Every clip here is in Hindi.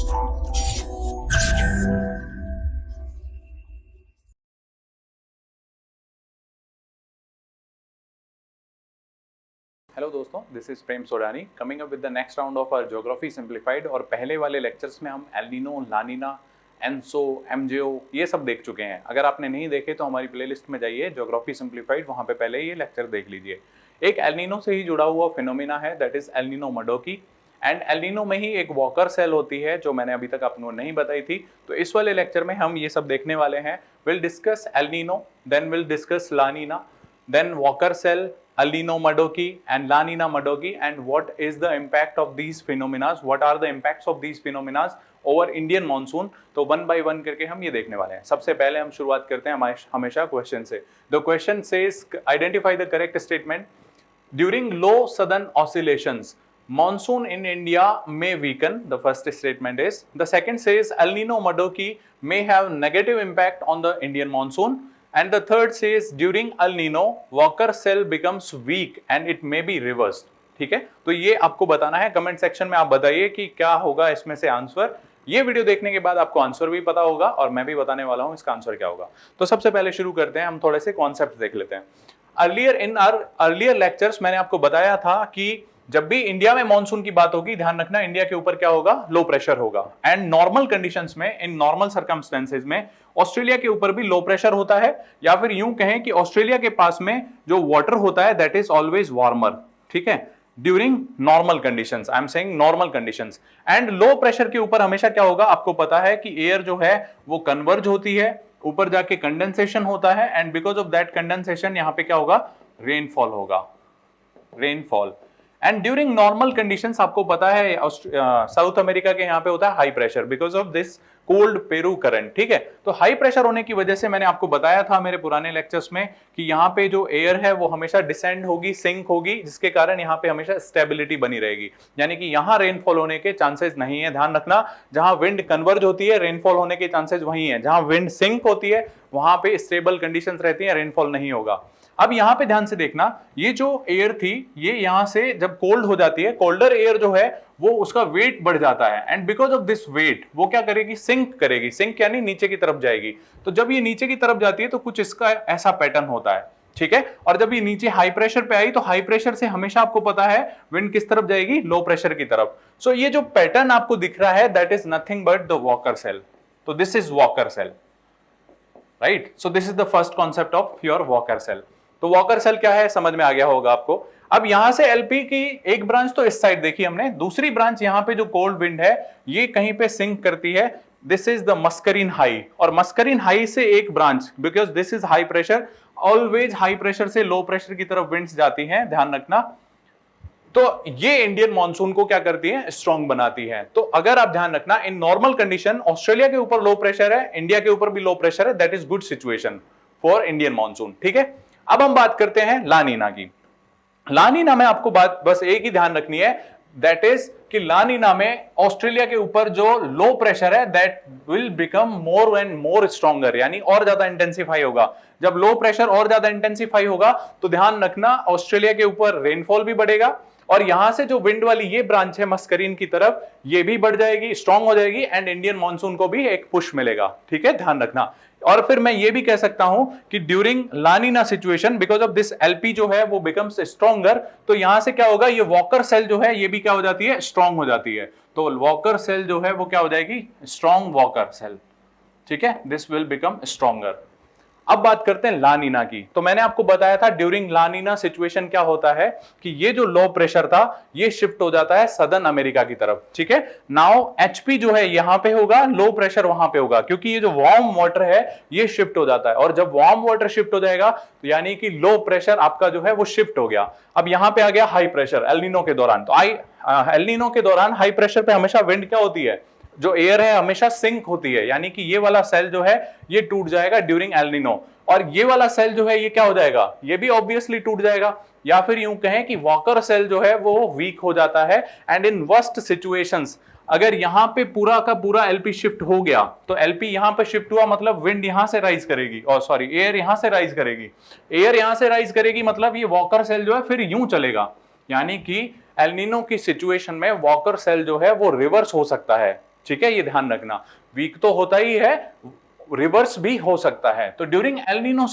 हेलो दोस्तों, this is Prem Sodani coming up with the next round of our geography simplified. और पहले वाले लेक्चर्स में हम El Nino, La Nina, ENSO, MJO ये सब देख चुके हैं। अगर आपने नहीं देखे तो हमारी प्लेलिस्ट में जाइए ज्योग्राफी सिंप्लीफाइड, वहाँ पे पहले ये लेक्चर देख लीजिए। एक एल नीनो से ही जुड़ा हुआ फिनोमिना है, that is El Nino Modoki. And El Nino में ही एक वॉकर सेल होती है जो मैंने अभी तक आपको नहीं बताई थी। तो इस वाले लेक्चर में हम ये सब देखने वाले हैं। Will discuss El Nino, then will discuss La Nina, then Walker cell, El Nino Modoki and La Nina Modoki, and what is the impact of these phenomena, what are the impacts of these phenomena over Indian monsoon। तो वन बाय वन करके हम ये देखने वाले हैं। सबसे पहले हम शुरुआत करते हैं हमेशा क्वेश्चन से। The question says identify the correct statement. During low southern oscillations monsoon in India may weaken, the first statement is. The second says El Nino Modoki may have negative impact on the Indian monsoon. And the third says during El Nino, Walker cell becomes weak and it may be reversed। ठीक है, तो ये आपको बताना है। कमेंट सेक्शन में आप बताइए कि क्या होगा इसमें से आंसर। ये वीडियो देखने के बाद आपको आंसर भी पता होगा और मैं भी बताने वाला हूं इसका आंसर क्या होगा। तो सबसे पहले शुरू करते हैं, हम थोड़े से कॉन्सेप्ट देख लेते हैं। अर्लियर लेक्चर्स मैंने आपको बताया था कि जब भी इंडिया में मॉनसून की बात होगी, ध्यान रखना इंडिया के ऊपर क्या होगा, लो प्रेशर होगा। एंड नॉर्मल कंडीशंस में, इन नॉर्मल सर्कमस्टेंसेज में ऑस्ट्रेलिया के ऊपर भी लो प्रेशर होता है, या फिर यूं कहें कि ऑस्ट्रेलिया के पास में जो वाटर होता है दैट इज ऑलवेज वार्मर। ठीक है, during normal conditions, I am saying normal conditions. And low pressure के ऊपर हमेशा क्या होगा, आपको पता है कि एयर जो है वो कन्वर्ज होती है, ऊपर जाके कंडेंसेशन होता है, and because of that condensation यहां पे क्या होगा, रेनफॉल होगा, rainfall. And during normal conditions आपको पता है साउथ अमेरिका के यहाँ पे होता है high pressure because of this cold Peru current. ठीक है, तो हाई प्रेशर होने की वजह से मैंने आपको बताया था मेरे पुराने लेक्चर्स में कि यहाँ पे जो एयर है वो हमेशा डिसेंड होगी, सिंक होगी, जिसके कारण यहाँ पे हमेशा स्टेबिलिटी बनी रहेगी, यानी कि यहाँ रेनफॉल होने के चांसेस नहीं है। ध्यान रखना, जहां विंड कन्वर्ज होती है रेनफॉल होने के चांसेस वही है, जहां विंड सिंक होती है वहां पे स्टेबल कंडीशंस रहती है, रेनफॉल नहीं होगा। अब यहां पे ध्यान से देखना, ये जो एयर थी ये यहां से जब कोल्ड हो जाती है, कोल्डर एयर जो है वो उसका वेट बढ़ जाता है, and because of this weight वो क्या करेगी, सिंक करेगी। सिंक यानी नीचे की तरफ जाएगी। तो जब ये नीचे की तरफ जाती है तो कुछ इसका ऐसा पैटर्न होता है। ठीक है, और जब ये नीचे हाई प्रेशर पे आई तो हाई प्रेशर से हमेशा आपको पता है विंड किस तरफ जाएगी, लो प्रेशर की तरफ। सो ये जो पैटर्न आपको दिख रहा है that is nothing but the Walker cell. तो this is Walker cell, right. So this is the first concept of your Walker cell. तो वॉकर सेल क्या है समझ में आ गया होगा आपको। अब यहां से एलपी की एक ब्रांच तो इस साइड देखी हमने, दूसरी ब्रांच यहां पे जो कोल्ड विंड है ये कहीं पे सिंक करती है, this is the Mascarene high. और मस्करीन हाई से एक branch, because this is high pressure, always high pressure से लो प्रेशर की तरफ विंड्स जाती हैं, ध्यान रखना। तो ये इंडियन मॉनसून को क्या करती है, स्ट्रॉन्ग बनाती है। तो अगर आप ध्यान रखना, इन नॉर्मल कंडीशन ऑस्ट्रेलिया के ऊपर लो प्रेशर है, इंडिया के ऊपर भी लो प्रेशर है, that is good situation for Indian monsoon. ठीक है, अब हम बात करते हैं ला नीना की। ला नीना में आपको बात बस एक ही ध्यान रखनी है, दैट इज कि ला नीना में ऑस्ट्रेलिया के ऊपर जो लो प्रेशर है that will become more and more stronger, यानी और ज्यादा इंटेंसिफाई होगा। जब लो प्रेशर और ज्यादा इंटेंसिफाई होगा तो ध्यान रखना ऑस्ट्रेलिया के ऊपर रेनफॉल भी बढ़ेगा, और यहां से जो विंड वाली ये ब्रांच है मस्करीन की तरफ ये भी बढ़ जाएगी, स्ट्रॉन्ग हो जाएगी, एंड इंडियन मॉनसून को भी एक पुश मिलेगा। ठीक है, ध्यान रखना। और फिर मैं ये भी कह सकता हूं कि during La Nina situation because of this LP जो है वो बिकम्स स्ट्रॉन्गर, तो यहां से क्या होगा, ये वॉकर सेल जो है ये भी क्या हो जाती है, स्ट्रॉन्ग हो जाती है। तो वॉकर सेल जो है वो क्या हो जाएगी, स्ट्रॉन्ग वॉकर सेल। ठीक है, दिस विल बिकम स्ट्रॉन्गर। अब बात करते हैं ला नीना की। तो मैंने आपको बताया था ड्यूरिंग ला नीना सिचुएशन क्या होता है कि ये जो लो प्रेशर था ये शिफ्ट हो जाता है सदर्न अमेरिका की तरफ। ठीक है, नाउ एचपी जो है यहां पे होगा, लो प्रेशर वहां पे होगा, क्योंकि ये जो वार्म वाटर है ये शिफ्ट हो जाता है, और जब वार्म वाटर शिफ्ट हो जाएगा तो यानी कि लो प्रेशर आपका जो है वो शिफ्ट हो गया। अब यहां पे आ गया हाई प्रेशर एल नीनो के दौरान। तो एल नीनो के दौरान हाई प्रेशर पे हमेशा विंड क्या होती है, जो एयर है हमेशा सिंक होती है, यानी कि ये वाला सेल जो है ये टूट जाएगा ड्यूरिंग एल नीनो, और ये वाला सेल जो है ये क्या हो जाएगा, ये भी ऑब्वियसली टूट जाएगा। या फिर यूं कहें कि वॉकर सेल जो है वो वीक हो जाता है। एंड इन वर्स्ट सिचुएशंस अगर यहां पे पूरा का पूरा एलपी शिफ्ट हो गया, तो एलपी यहां पे शिफ्ट हुआ मतलब विंड यहां से राइज करेगी, और सॉरी एयर यहां से राइज करेगी, एयर यहां से राइज करेगी, मतलब ये वॉकर सेल जो है फिर यूं चलेगा, यानी कि एल नीनो की सिचुएशन में वॉकर सेल जो है वो रिवर्स हो सकता है। ठीक है, ये ध्यान रखना, वीक तो होता ही है, रिवर्स भी हो सकता है। तो ड्यूरिंग एल नीनो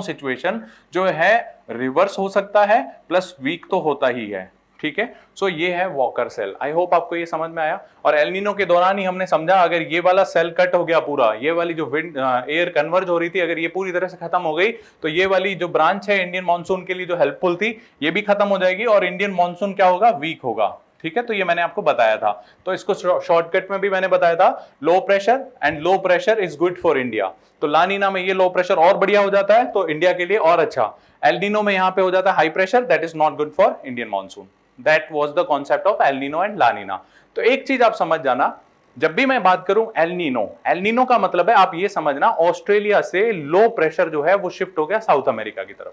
सिचुएशन जो है रिवर्स हो सकता है प्लस वीक तो होता ही है, ठीक है। सो ये है वॉकर सेल। आई होप आपको ये समझ में आया। और एल नीनो के दौरान ही हमने समझा, अगर ये वाला सेल कट हो गया पूरा, ये वाली जो विंड एयर कन्वर्ज हो रही थी, अगर ये पूरी तरह से खत्म हो गई तो ये वाली जो ब्रांच है इंडियन मानसून के लिए जो हेल्पफुल थी, ये भी खत्म हो जाएगी और इंडियन मानसून क्या होगा, वीक होगा, ठीक है। तो ये मैंने आपको बताया था। तो इसको शॉर्टकट में भी मैंने बताया था, low pressure and low pressure is good for India. तो ला नीना में ये लो प्रेशर और बढ़िया हो जाता है, तो इंडिया के लिए और अच्छा। एल नीनो में यहाँ पे हो जाता है high pressure, that is not good for Indian monsoon. That was the concept of El Nino and La Nina. तो एक चीज आप समझ जाना, जब भी मैं बात करूं एल नीनो का मतलब है, आप ये समझना, ऑस्ट्रेलिया से लो प्रेशर जो है वो शिफ्ट हो गया साउथ अमेरिका की तरफ।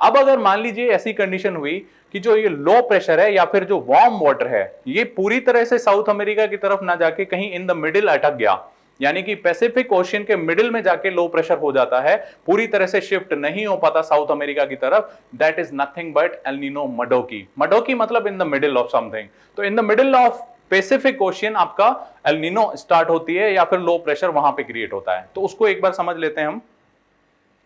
अब अगर मान लीजिए ऐसी कंडीशन हुई कि जो ये लो प्रेशर है या फिर जो वार्म वाटर है, ये पूरी तरह से साउथ अमेरिका की तरफ ना जाके कहीं इन द मिडिल अटक गया, यानी कि पैसिफिक ओशियन के मिडिल में जाके लो प्रेशर हो जाता है, पूरी तरह से शिफ्ट नहीं हो पाता साउथ अमेरिका की तरफ, that is nothing but El Nino Modoki. Modoki मतलब in the middle of something. तो in the middle of Pacific Ocean आपका एल नीनो स्टार्ट होती है या फिर लो प्रेशर वहां पे क्रिएट होता है। तो उसको एक बार समझ लेते हैं हम।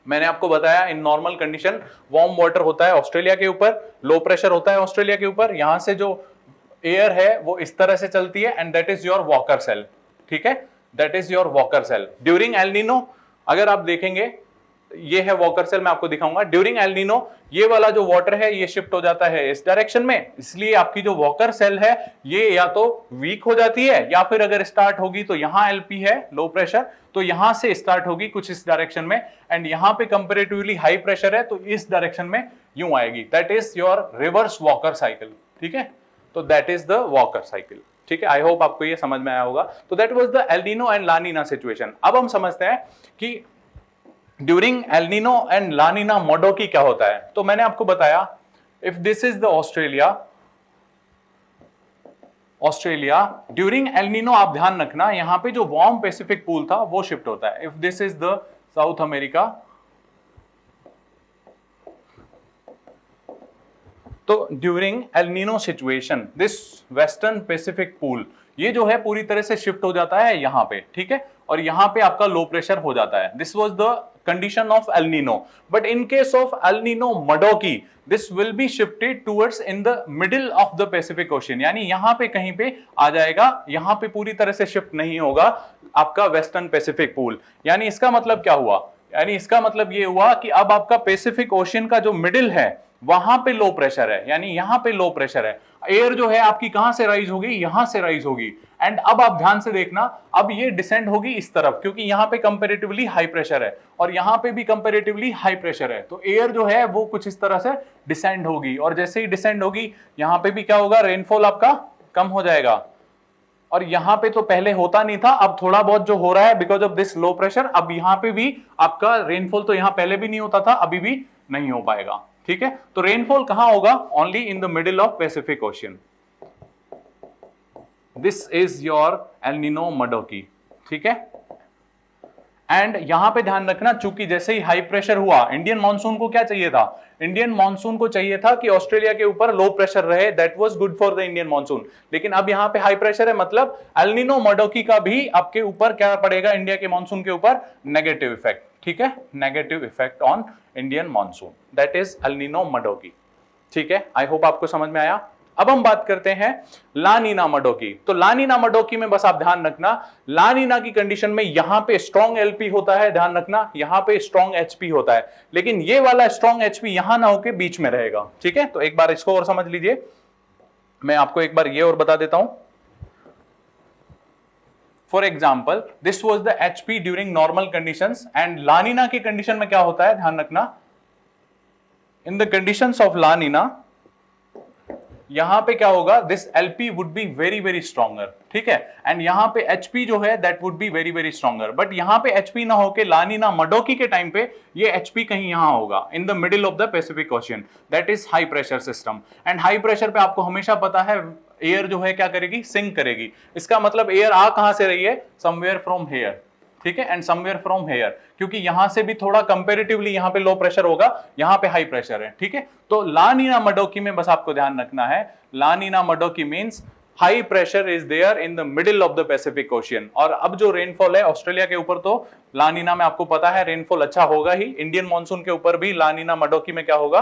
मैंने आपको बताया in normal condition warm water होता है ऑस्ट्रेलिया के ऊपर, लो प्रेशर होता है ऑस्ट्रेलिया के ऊपर, यहां से जो एयर है वो इस तरह से चलती है and that is your Walker cell, ठीक है, that is your Walker cell. During El Nino अगर आप देखेंगे, ये है वॉकर सेल, मैं आपको दिखाऊंगा। ड्यूरिंग एल नीनो ये वाला जो वाटर है ये शिफ्ट हो जाता है इस डायरेक्शन में, इसलिए आपकी जो वॉकर सेल है ये या तो वीक हो जाती है या फिर अगर स्टार्ट होगी तो यहां एलपी है लो प्रेशर, तो यहां से स्टार्ट होगी कुछ इस डायरेक्शन में, एंड यहां पे कंपैरेटिवली हाई प्रेशर है तो इस डायरेक्शन में यूं आएगी, that is your reverse walker cycle, ठीक है। तो that is the walker cycle, ठीक है। आई होप आपको ये समझ में आया होगा। तो that was the El Nino and La Nina situation. अब हम समझते हैं कि during El Nino and La Nina Modoki क्या होता है। तो मैंने आपको बताया, if this is the Australia during El Nino, आप ध्यान रखना यहां पे जो वार्म पैसिफिक पूल था वो शिफ्ट होता है। If this is the South America, तो during El Nino situation this western Pacific pool ये जो है पूरी तरह से शिफ्ट हो जाता है यहां पे, ठीक है, और यहां पे आपका लो प्रेशर हो जाता है। This was the condition of El Nino, but in case of El Nino Modoki this will be shifted towards in the middle of the Pacific Ocean, यानी यहां पे कहीं पे आ जाएगा, यहां पे पूरी तरह से शिफ्ट नहीं होगा आपका वेस्टर्न पैसिफिक पूल। यानी इसका मतलब क्या हुआ, यानी इसका मतलब ये हुआ कि अब आपका पैसिफिक ओशियन का जो मिडिल है वहां पे लो प्रेशर है, यानी यहां पे लो प्रेशर है, एयर जो है आपकी कहां से राइज होगी, यहां से राइज होगी, एंड अब आप ध्यान से देखना, अब ये डिसेंड होगी इस तरफ, क्योंकि यहां पे कंपैरेटिवली हाई प्रेशर है और यहां पे भी कंपैरेटिवली हाई प्रेशर है, तो एयर जो है वो कुछ इस तरह से डिसेंड होगी, और जैसे ही डिसेंड होगी यहां पे भी क्या होगा, रेनफॉल आपका कम हो जाएगा। और यहां पे तो पहले होता नहीं था, अब थोड़ा बहुत जो हो रहा है because of this low pressure, अब यहां पे भी आपका रेनफॉल तो यहां पहले भी नहीं होता था, अभी भी नहीं हो पाएगा, ठीक है। तो रेनफॉल कहां होगा, only in the middle of Pacific Ocean. This is your El Nino Modoki, ठीक है। एंड यहां पे ध्यान रखना, चूंकि जैसे ही हाई प्रेशर हुआ, इंडियन मानसून को क्या चाहिए था, इंडियन मानसून को चाहिए था कि ऑस्ट्रेलिया के ऊपर लो प्रेशर रहे, that was good for the Indian monsoon, लेकिन अब यहां पे हाई प्रेशर है, मतलब एल नीनो मडोकी का भी आपके ऊपर क्या पड़ेगा, इंडिया के मानसून के ऊपर नेगेटिव इफेक्ट, ठीक है, negative effect on Indian monsoon, that is El Nino Modoki, ठीक है। आई होप आपको समझ में आया। अब हम बात करते हैं ला नीना मडोकी। तो ला नीना मडोकी में बस आप ध्यान रखना, ला नीना की कंडीशन में यहां पे स्ट्रॉन्ग एलपी होता है, ध्यान रखना, यहां पे स्ट्रॉन्ग एचपी होता है, लेकिन ये वाला स्ट्रॉन्ग एचपी यहां ना होके बीच में रहेगा, ठीक है। तो एक बार इसको और समझ लीजिए, मैं आपको एक बार ये और बता देता हूं। For example this was the HP during normal conditions, and La Nina की कंडीशन में क्या होता है, ध्यान रखना, in the conditions of La Nina यहां पे क्या होगा, this LP would be very very stronger, ठीक है, एंड यहां पे एचपी जो है that would be very very stronger, but यहां पे एचपी ना होके ला नीना मडोकी के टाइम पे ये एचपी कहीं यहां होगा in the middle of the Pacific ocean, that is high pressure system. And high pressure पे आपको हमेशा पता है एयर जो है क्या करेगी, सिंक करेगी, इसका मतलब एयर आ कहां से रही है, समवेयर फ्रॉम हेयर, ठीक है, एंड समवेयर फ्रॉम हेयर, क्योंकि यहां से भी थोड़ा कंपैरेटिवली यहां पे लो प्रेशर होगा, यहां पे हाई प्रेशर है, ठीक है। तो ला नीना मडोकी में बस आपको ध्यान रखना है, La Nina Modoki means high pressure is there in the middle of the Pacific Ocean. और अब जो रेनफॉल है ऑस्ट्रेलिया के ऊपर, तो लानीना में आपको पता है रेनफॉल अच्छा होगा ही, इंडियन मानसून के ऊपर भी लानीना मडोकी में क्या होगा,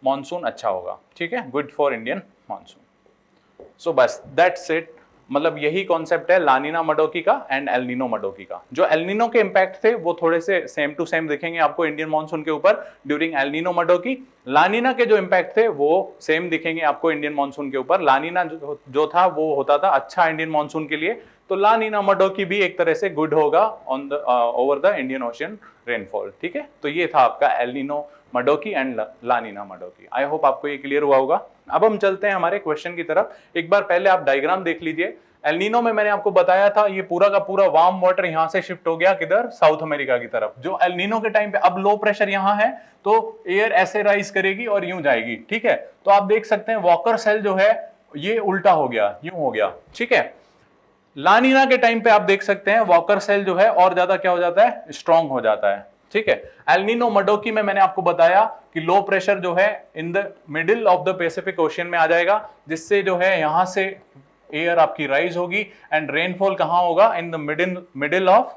मानसून अच्छा होगा। ठीक है, गुड फॉर इंडियन मानसून। सो बस दैट्स इट, मतलब यही कॉन्सेप्ट है लानीना मडोकी का एंड एल नीनो मडोकी का। जो एल नीनो के इंपैक्ट थे वो थोड़े से सेम टू सेम दिखेंगे आपको इंडियन मानसून के ऊपर ड्यूरिंग एल नीनो मडोकी। लानीना के जो इंपैक्ट थे वो सेम दिखेंगे आपको इंडियन मानसून के ऊपर। लानीना जो था वो होता था अच्छा इंडियन मानसून के लिए, तो लानीना मडोकी भी एक तरह से गुड होगा on the over the Indian ocean rainfall. ठीक है, तो ये था आपका El Nino Modoki and La Nina Modoki. I hope आपको ये क्लियर हुआ होगा। अब हम चलते हैं हमारे क्वेश्चन की तरफ। एक बार पहले आप डायग्राम देख लीजिए। एल नीनो में मैंने आपको बताया था ये पूरा का पूरा वार्म वाटर यहां से शिफ्ट हो गया किधर, साउथ अमेरिका की तरफ। जो एल नीनो के टाइम पे अब लो प्रेशर यहां है तो एयर ऐसे राइज करेगी और यूं जाएगी। ठीक है, तो आप देख सकते हैं वॉकर सेल जो है ये उल्टा हो गया, यूं हो गया। ठीक है, लानीना के टाइम पे आप देख सकते हैं वॉकर सेल जो है और ज्यादा क्या हो जाता है, स्ट्रांग हो जाता है। ठीक है, एल नीनो मडोकी में मैंने आपको बताया कि लो प्रेशर जो है इन the middle of the Pacific ocean में आ जाएगा, जिससे जो है यहां से एयर आपकी राइज होगी एंड रेनफॉल कहां होगा, in the middle of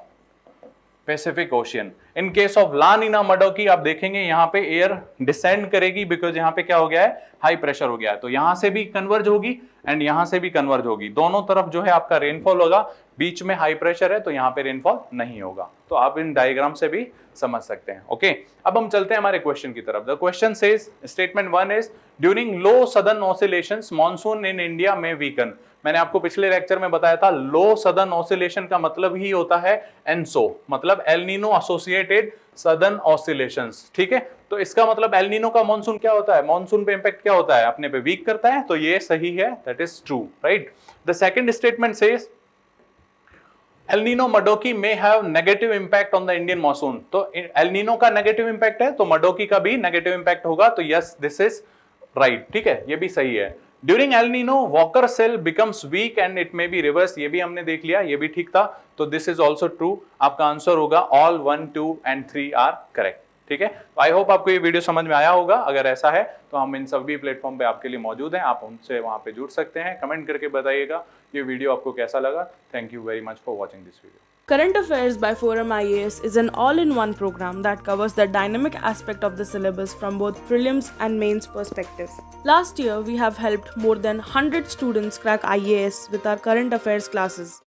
Pacific ocean. In case of La Nina Modoki आप देखेंगे यहां पे एयर डिसेंड करेगी, बिकॉज यहां पे क्या हो गया है, हाई प्रेशर हो गया है। तो यहां से भी कन्वर्ज होगी एंड यहां से भी कन्वर्ज होगी, दोनों तरफ जो है आपका रेनफॉल होगा। बीच में हाई प्रेशर है तो यहां पे रेनफॉल नहीं होगा। तो आप इन डायग्राम से भी समझ सकते हैं। ओके, अब हम चलते हैं हमारे क्वेश्चन की तरफ। The question says, statement 1 is during low southern oscillations monsoon in India में वीकन। मैंने आपको पिछले लेक्चर में बताया था लो सदर्न ऑसिलेशन का मतलब ही होता है एनसो, मतलब El Nino associated southern oscillations. ठीक है, तो इसका मतलब एल नीनो का मॉनसून क्या होता है, मॉनसून पे इंपैक्ट क्या होता है, अपने पे वीक करता है। तो ये सही है, that is true, right. The second statement says El Nino Modoki may have negative impact on the Indian monsoon. तो एल नीनो का नेगेटिव इंपैक्ट है तो मडोकी का भी नेगेटिव इंपैक्ट होगा। तो यस, दिस इज राइट। ठीक है, ये भी सही है। During El Nino Walker cell becomes weak and it may be reverse, ये भी हमने देख लिया, ये भी ठीक था। तो दिस इज ऑल्सो ट्रू। आपका आंसर होगा ऑल 1, 2 एंड 3 आर करेक्ट। ठीक है, तो आई होप आपको ये वीडियो समझ में आया होगा। अगर ऐसा है तो हम इन सभी प्लेटफॉर्म पे आपके लिए मौजूद हैं, आप उनसे वहां पे जुड़ सकते हैं। कमेंट करके बताइएगा ये वीडियो आपको कैसा लगा। Thank you very much for watching this video. Current Affairs by Forum IAS is an all-in-one program that covers the dynamic aspect of the syllabus from both prelims and mains perspectives. Last year, we have helped more than 100 students crack IAS with our current affairs classes.